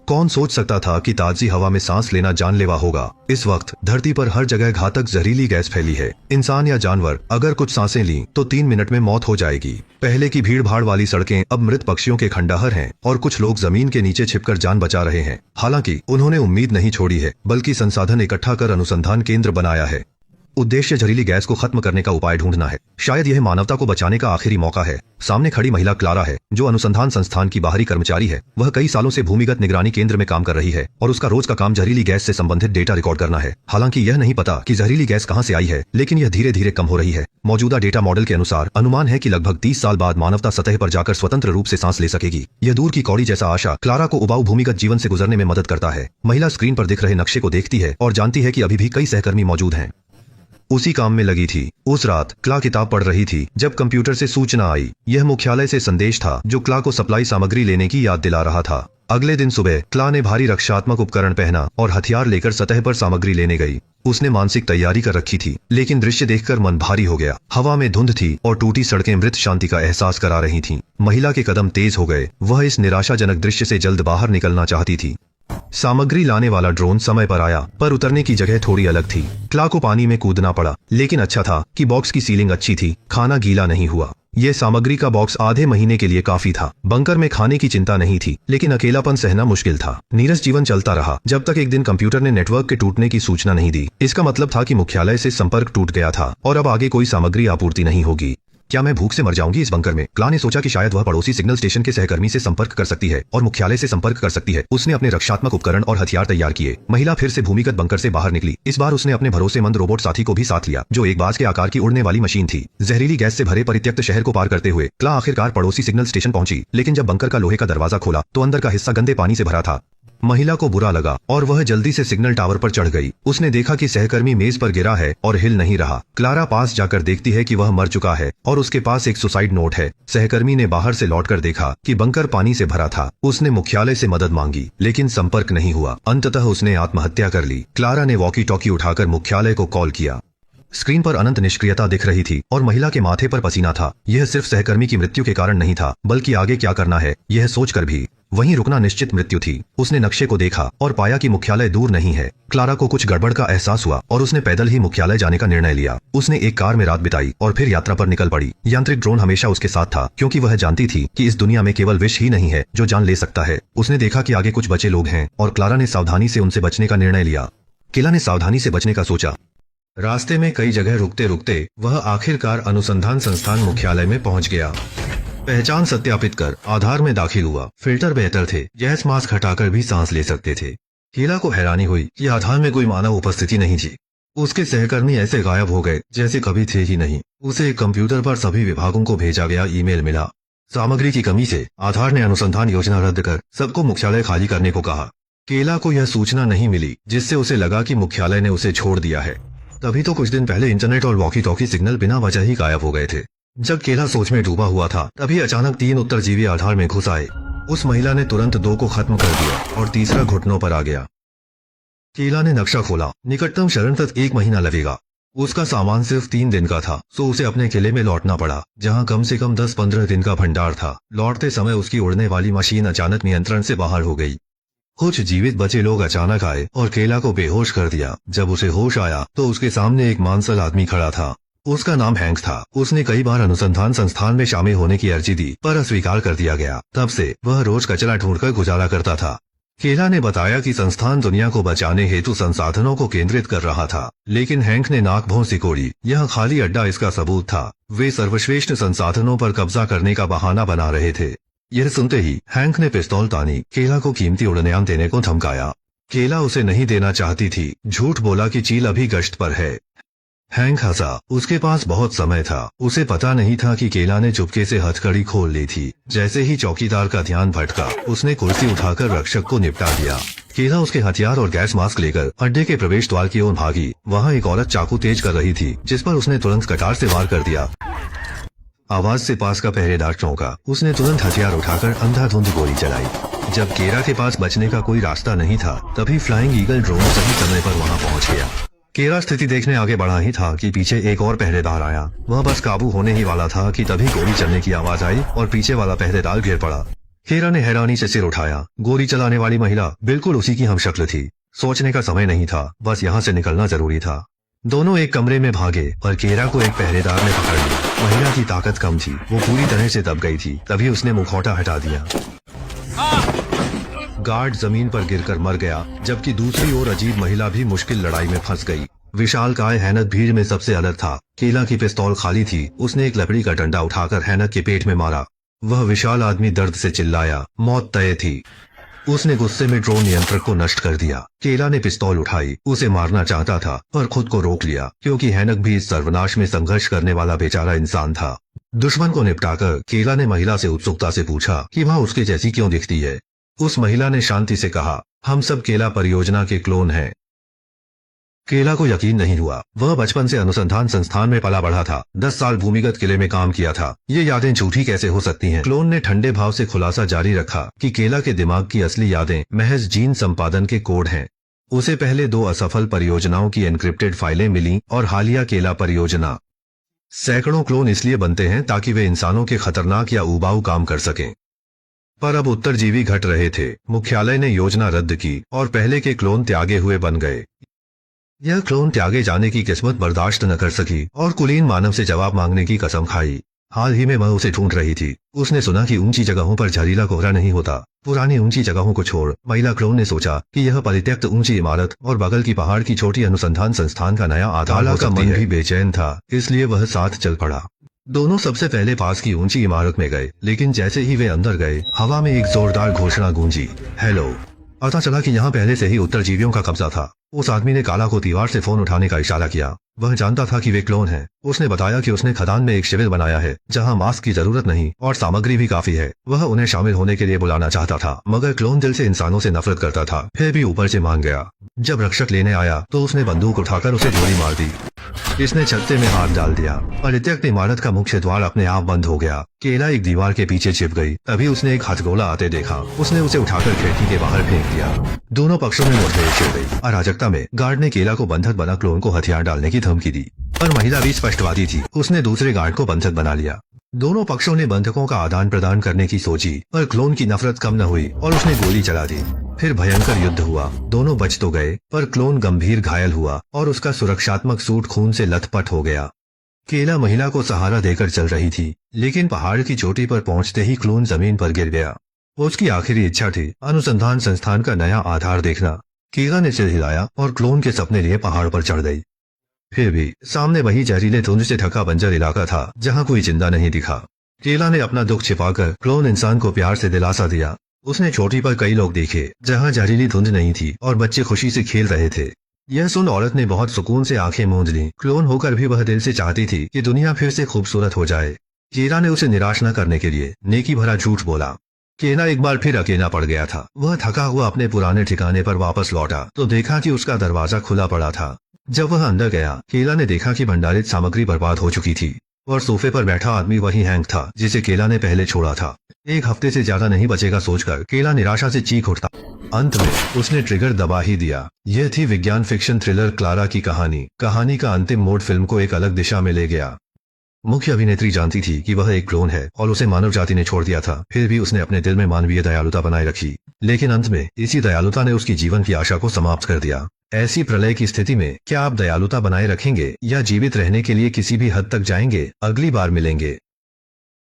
कौन सोच सकता था कि ताजी हवा में सांस लेना जानलेवा होगा। इस वक्त धरती पर हर जगह घातक जहरीली गैस फैली है। इंसान या जानवर अगर कुछ सांसें ली तो 3 मिनट में मौत हो जाएगी। पहले की भीड़ भाड़ वाली सड़कें अब मृत पक्षियों के खंडहर हैं और कुछ लोग जमीन के नीचे छिपकर जान बचा रहे हैं। हालांकि उन्होंने उम्मीद नहीं छोड़ी है, बल्कि संसाधन इकट्ठा कर अनुसंधान केंद्र बनाया है। उद्देश्य जहरीली गैस को खत्म करने का उपाय ढूंढना है। शायद यह मानवता को बचाने का आखिरी मौका है। सामने खड़ी महिला क्लारा है, जो अनुसंधान संस्थान की बाहरी कर्मचारी है। वह कई सालों से भूमिगत निगरानी केंद्र में काम कर रही है और उसका रोज का काम जहरीली गैस से संबंधित डेटा रिकॉर्ड करना है। हालांकि यह नहीं पता कि जहरीली गैस कहां से आई है, लेकिन यह धीरे धीरे कम हो रही है। मौजूदा डेटा मॉडल के अनुसार अनुमान है कि लगभग 30 साल बाद मानवता सतह पर जाकर स्वतंत्र रूप से सांस ले सकेगी। यह दूर की कौड़ी जैसा आशा क्लारा को उबाऊ भूमिगत जीवन से गुजरने में मदद करता है। महिला स्क्रीन पर दिख रहे नक्शे को देखती है और जानती है कि अभी भी कई सहकर्मी मौजूद हैं। उसी काम में लगी थी। उस रात क्ला किताब पढ़ रही थी जब कंप्यूटर से सूचना आई। यह मुख्यालय से संदेश था जो क्ला को सप्लाई सामग्री लेने की याद दिला रहा था। अगले दिन सुबह क्ला ने भारी रक्षात्मक उपकरण पहना और हथियार लेकर सतह पर सामग्री लेने गई। उसने मानसिक तैयारी कर रखी थी, लेकिन दृश्य देखकर मन भारी हो गया। हवा में धुंध थी और टूटी सड़कें मृत शांति का एहसास करा रही थीं। महिला के कदम तेज हो गए। वह इस निराशाजनक दृश्य से जल्द बाहर निकलना चाहती थी। सामग्री लाने वाला ड्रोन समय पर आया, पर उतरने की जगह थोड़ी अलग थी। क्ला को पानी में कूदना पड़ा, लेकिन अच्छा था कि बॉक्स की सीलिंग अच्छी थी। खाना गीला नहीं हुआ। यह सामग्री का बॉक्स आधे महीने के लिए काफी था। बंकर में खाने की चिंता नहीं थी, लेकिन अकेलापन सहना मुश्किल था। नीरस जीवन चलता रहा जब तक एक दिन कंप्यूटर ने नेटवर्क के टूटने की सूचना नहीं दी। इसका मतलब था कि मुख्यालय से संपर्क टूट गया था और अब आगे कोई सामग्री आपूर्ति नहीं होगी। क्या मैं भूख से मर जाऊंगी इस बंकर में? क्ला ने सोचा कि शायद वह पड़ोसी सिग्नल स्टेशन के सहकर्मी से संपर्क कर सकती है और मुख्यालय से संपर्क कर सकती है। उसने अपने रक्षात्मक उपकरण और हथियार तैयार किए। महिला फिर से भूमिगत बंकर से बाहर निकली। इस बार उसने अपने भरोसेमंद रोबोट साथी को भी साथ लिया, जो एक बाज के आकार की उड़ने वाली मशीन थी। जहरीली गैस से भरे परित्यक्त शहर को पार करते हुए क्ला आखिरकार पड़ोसी सिग्नल स्टेशन पहुंची, लेकिन जब बंकर का लोहे का दरवाजा खोला तो अंदर का हिस्सा गंदे पानी से भरा था। महिला को बुरा लगा और वह जल्दी से सिग्नल टावर पर चढ़ गई। उसने देखा कि सहकर्मी मेज पर गिरा है और हिल नहीं रहा। क्लारा पास जाकर देखती है कि वह मर चुका है और उसके पास एक सुसाइड नोट है। सहकर्मी ने बाहर से लौटकर देखा कि बंकर पानी से भरा था। उसने मुख्यालय से मदद मांगी, लेकिन संपर्क नहीं हुआ। अंततः उसने आत्महत्या कर ली। क्लारा ने वॉकी टॉकी उठाकर मुख्यालय को कॉल किया। स्क्रीन पर अनंत निष्क्रियता दिख रही थी और महिला के माथे पर पसीना था। यह सिर्फ सहकर्मी की मृत्यु के कारण नहीं था, बल्कि आगे क्या करना है यह सोचकर भी। वहीं रुकना निश्चित मृत्यु थी। उसने नक्शे को देखा और पाया कि मुख्यालय दूर नहीं है। क्लारा को कुछ गड़बड़ का एहसास हुआ और उसने पैदल ही मुख्यालय जाने का निर्णय लिया। उसने एक कार में रात बिताई और फिर यात्रा पर निकल पड़ी। यांत्रिक ड्रोन हमेशा उसके साथ था, क्योंकि वह जानती थी कि इस दुनिया में केवल विष ही नहीं है जो जान ले सकता है। उसने देखा कि आगे कुछ बचे लोग हैं और क्लारा ने सावधानी से उनसे बचने का निर्णय लिया। किला ने सावधानी से बचने का सोचा। रास्ते में कई जगह रुकते रुकते वह आखिरकार अनुसंधान संस्थान मुख्यालय में पहुंच गया। पहचान सत्यापित कर आधार में दाखिल हुआ। फिल्टर बेहतर थे, गैस मास्क हटाकर भी सांस ले सकते थे। हीला को हैरानी हुई कि आधार में कोई मानव उपस्थिति नहीं थी। उसके सहकर्मी ऐसे गायब हो गए जैसे कभी थे ही नहीं। उसे कंप्यूटर पर सभी विभागों को भेजा गया ईमेल मिला। सामग्री की कमी से आधार ने अनुसंधान योजना रद्द कर सबको मुख्यालय खाली करने को कहा। केला को यह सूचना नहीं मिली, जिससे उसे लगा कि मुख्यालय ने उसे छोड़ दिया है। तभी तो कुछ दिन पहले इंटरनेट और वॉकी टॉकी सिग्नल बिना वजह ही गायब हो गए थे। जब केला सोच में डूबा हुआ था, तभी अचानक 3 उत्तरजीवी आधार में घुस आए। उस महिला ने तुरंत 2 को खत्म कर दिया और तीसरा घुटनों पर आ गया। केला ने नक्शा खोला। निकटतम शरण तक 1 महीना लगेगा। उसका सामान सिर्फ 3 दिन का था, सो उसे अपने किले में लौटना पड़ा, जहां कम से कम 10-15 दिन का भंडार था। लौटते समय उसकी उड़ने वाली मशीन अचानक नियंत्रण से बाहर हो गई। कुछ जीवित बचे लोग अचानक आए और केला को बेहोश कर दिया। जब उसे होश आया तो उसके सामने एक मांसल आदमी खड़ा था। उसका नाम हैंक था। उसने कई बार अनुसंधान संस्थान में शामिल होने की अर्जी दी, पर अस्वीकार कर दिया गया। तब से वह रोज कचरा ढूंढकर गुजारा करता था। केला ने बताया कि संस्थान दुनिया को बचाने हेतु संसाधनों को केंद्रित कर रहा था, लेकिन हैंक ने नाक भौं सिकोड़ी। यह खाली अड्डा इसका सबूत था। वे सर्वश्रेष्ठ संसाधनों पर कब्जा करने का बहाना बना रहे थे। यह सुनते ही हैंक ने पिस्तौल तानी केला को कीमती उड़नयान देने को धमकाया। केला उसे नहीं देना चाहती थी। झूठ बोला कि चील अभी गश्त पर है। हैंक हंसा। उसके पास बहुत समय था। उसे पता नहीं था कि केला ने चुपके से हथकड़ी खोल ली थी। जैसे ही चौकीदार का ध्यान भटका, उसने कुर्सी उठाकर रक्षक को निपटा दिया। केला उसके हथियार और गैस मास्क लेकर अड्डे के प्रवेश द्वार की ओर भागी। वहाँ एक औरत चाकू तेज कर रही थी, जिस पर उसने तुरंत कटार से वार कर दिया। आवाज से पास का पहरेदार चौंका। उसने तुरंत हथियार उठाकर अंधाधुंध गोली चलाई। जब केला के पास बचने का कोई रास्ता नहीं था, तभी फ्लाइंग ईगल ड्रोन सही समय पर वहां पहुंच गया। केला स्थिति देखने आगे बढ़ा ही था कि पीछे एक और पहरेदार आया। वह बस काबू होने ही वाला था कि तभी गोली चलने की आवाज आई और पीछे वाला पहरेदार गिर पड़ा। केला ने हैरानी से सिर उठाया। गोली चलाने वाली महिला बिल्कुल उसी की हमशक्ल थी। सोचने का समय नहीं था, बस यहाँ से निकलना जरूरी था। दोनों एक कमरे में भागे और केरा को एक पहरेदार ने पकड़ लिया। महिला की ताकत कम थी, वो पूरी तरह से दब गई थी। तभी उसने मुखौटा हटा दिया। गार्ड जमीन पर गिरकर मर गया, जबकि दूसरी ओर अजीब महिला भी मुश्किल लड़ाई में फंस गई। विशालकाय हैनक भीड़ में सबसे अलग था। केला की पिस्तौल खाली थी। उसने एक लकड़ी का डंडा उठाकर हैनक के पेट में मारा। वह विशाल आदमी दर्द से चिल्लाया। मौत तय थी। उसने गुस्से में ड्रोन नियंत्रक को नष्ट कर दिया। केला ने पिस्तौल उठाई, उसे मारना चाहता था पर खुद को रोक लिया, क्योंकि हैनक भी इस सर्वनाश में संघर्ष करने वाला बेचारा इंसान था। दुश्मन को निपटाकर केला ने महिला से उत्सुकता से पूछा कि वह उसके जैसी क्यों दिखती है। उस महिला ने शांति से कहा, हम सब केला परियोजना के क्लोन हैं। केला को यकीन नहीं हुआ। वह बचपन से अनुसंधान संस्थान में पला बढ़ा था। 10 साल भूमिगत किले में काम किया था। ये यादें झूठी कैसे हो सकती हैं? क्लोन ने ठंडे भाव से खुलासा जारी रखा कि केला के दिमाग की असली यादें महज जीन संपादन के कोड हैं। उसे पहले 2 असफल परियोजनाओं की एन्क्रिप्टेड फाइलें मिली और हालिया केला परियोजना। सैकड़ों क्लोन इसलिए बनते हैं ताकि वे इंसानों के खतरनाक या उबाऊ काम कर सकें। पर अब उत्तरजीवी घट रहे थे। मुख्यालय ने योजना रद्द की और पहले के क्लोन त्यागे हुए बन गए। यह क्लोन त्यागे जाने की किस्मत बर्दाश्त न कर सकी और कुलीन मानव से जवाब मांगने की कसम खाई। हाल ही में वह उसे ढूंढ रही थी। उसने सुना कि ऊंची जगहों पर जहरीला कोहरा नहीं होता। पुरानी ऊंची जगहों को छोड़ महिला क्लोन ने सोचा कि यह परित्यक्त ऊंची इमारत और बगल की पहाड़ की छोटी अनुसंधान संस्थान का नया आधार हो सकती है। का मन भी बेचैन था, इसलिए वह साथ चल पड़ा। दोनों सबसे पहले पास की ऊंची इमारत में गए, लेकिन जैसे ही वे अंदर गए, हवा में एक जोरदार घोषणा गूंजी, हेलो। पता चला कि यहाँ पहले से ही उत्तरजीवियों का कब्जा था। उस आदमी ने काला को दीवार से फोन उठाने का इशारा किया। वह जानता था कि वे क्लोन हैं। उसने बताया कि उसने खदान में एक शिविर बनाया है जहां मास्क की जरूरत नहीं और सामग्री भी काफी है। वह उन्हें शामिल होने के लिए बुलाना चाहता था, मगर क्लोन दिल से इंसानों से नफरत करता था। फिर भी ऊपर से मान गया। जब रक्षक लेने आया तो उसने बंदूक उठाकर उसे गोली मार दी। इसने छत्ते में हाथ डाल दिया। परित्यक्त इमारत का मुख्य द्वार अपने आप बंद हो गया। केला एक दीवार के पीछे छिप गई। तभी उसने एक हथगोला आते देखा। उसने उसे उठाकर खिड़की के बाहर फेंक दिया। दोनों पक्षों में मुठभेड़ छिड़ गई। अराजकता में गार्ड ने केला को बंधक बना क्लोन को हथियार डालने की धमकी दी, पर महिला भी स्पष्टवादी थी। उसने दूसरे गार्ड को बंधक बना लिया। दोनों पक्षों ने बंधकों का आदान प्रदान करने की सोची, पर क्लोन की नफरत कम न हुई और उसने गोली चला दी। फिर भयंकर युद्ध हुआ। दोनों बच तो गए, पर क्लोन गंभीर घायल हुआ और उसका सुरक्षात्मक सूट खून से लथपथ हो गया। केला महिला को सहारा देकर चल रही थी, लेकिन पहाड़ की चोटी पर पहुंचते ही क्लोन जमीन पर गिर गया। उसकी आखिरी इच्छा थी अनुसंधान संस्थान का नया आधार देखना। केला ने सिर हिलाया और क्लोन के सपने लिए पहाड़ पर चढ़ गई। फिर भी सामने वही जहरीले धुंध से ढका बंजर इलाका था जहां कोई जिंदा नहीं दिखा। केला ने अपना दुख छिपाकर क्लोन इंसान को प्यार से दिलासा दिया। उसने चोटी पर कई लोग देखे जहां जहरीली धुंध नहीं थी और बच्चे खुशी से खेल रहे थे। यह सुन औरत ने बहुत सुकून से आंखें मूंद ली। क्लोन होकर भी वह दिल से चाहती थी कि दुनिया फिर से खूबसूरत हो जाए। केला ने उसे निराश न करने के लिए नेकी भरा झूठ बोला। केला एक बार फिर अकेला पड़ गया था। वह थका हुआ अपने पुराने ठिकाने पर वापस लौटा तो देखा कि उसका दरवाजा खुला पड़ा था। जब वह अंदर गया, केला ने देखा कि भंडारित सामग्री बर्बाद हो चुकी थी और सोफे पर बैठा आदमी वही हैंक था जिसे केला ने पहले छोड़ा था। 1 हफ्ते से ज्यादा नहीं बचेगा सोचकर केला निराशा से चीख उठता। अंत में उसने ट्रिगर दबा ही दिया। यह थी विज्ञान फिक्शन थ्रिलर क्लारा की कहानी। कहानी का अंतिम मोड़ फिल्म को एक अलग दिशा में ले गया। मुख्य अभिनेत्री जानती थी कि वह एक क्लोन है और उसे मानव जाति ने छोड़ दिया था। फिर भी उसने अपने दिल में मानवीय दयालुता बनाए रखी, लेकिन अंत में इसी दयालुता ने उसकी जीवन की आशा को समाप्त कर दिया। ऐसी प्रलय की स्थिति में क्या आप दयालुता बनाए रखेंगे या जीवित रहने के लिए किसी भी हद तक जाएंगे? अगली बार मिलेंगे।